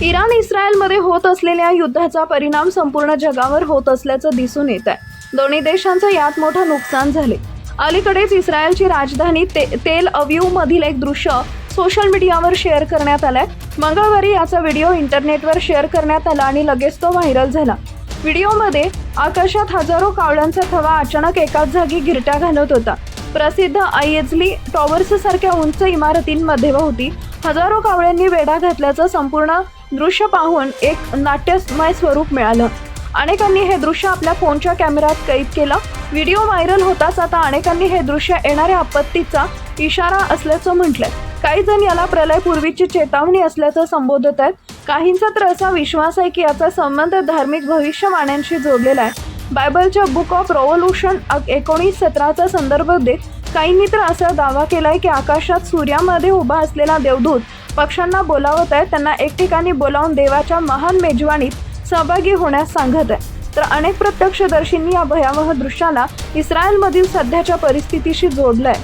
Iran इस्रायलमध्ये होत असलेल्या युद्धाचा परिणाम संपूर्ण जगावर होत असल्याचं दिसून येत आहे। दोन्ही देशांचं यात मोठं नुकसान झाले। अलीकडेच इस्रायलची राजधानी तेल अविव मधील एक दृश्य सोशल मीडियावर शेअर करण्यात आलंय। मंगळवारी याचा व्हिडिओ इंटरनेटवर शेअर करण्यात आला आणि लगेच तो व्हायरल झाला। व्हिडिओमध्ये आकाशात हजारो कावळ्यांचा थवा अचानक एकाच जागी गिरट्या घालत होता। प्रसिद्ध आयझली टॉवर्स सारख्या उंच इमारतींमध्ये होती हजारो कावळ्यांनी वेढा घातल्याचं संपूर्ण दृश्य पाहून एक नाट्यमय स्वरूप मिळालं। अनेकांनी हे दृश्य आपल्या फोनच्या कॅमेऱ्यात कैद केलं। व्हिडिओ व्हायरल होताच आता अनेकांनी हे दृश्य येणाऱ्या आपत्तीचा इशारा असल्याचं म्हटलंय। काही जण याला प्रलयपूर्वीची चेतावणी असल्याचं संबोधत आहेत। काहींचा तर असा विश्वास आहे की याचा संबंध धार्मिक भविष्यवाण्यांशी जोडलेला आहे। बायबलच्या बुक ऑफ रेव्होल्यूशन 19:17चा संदर्भ देत काहींनी तर असा दावा केलाय की आकाशात सूर्यामध्ये उभा असलेला देवदूत पक्ष्यांना बोलावत आहे, त्यांना एक ठिकाणी बोलावून देवाच्या महान मेजवानीत सहभागी होण्यास सांगत आहे। तर अनेक प्रत्यक्षदर्शींनी या भयावह दृश्याला इस्रायलमधील सध्याच्या परिस्थितीशी जोडलंय।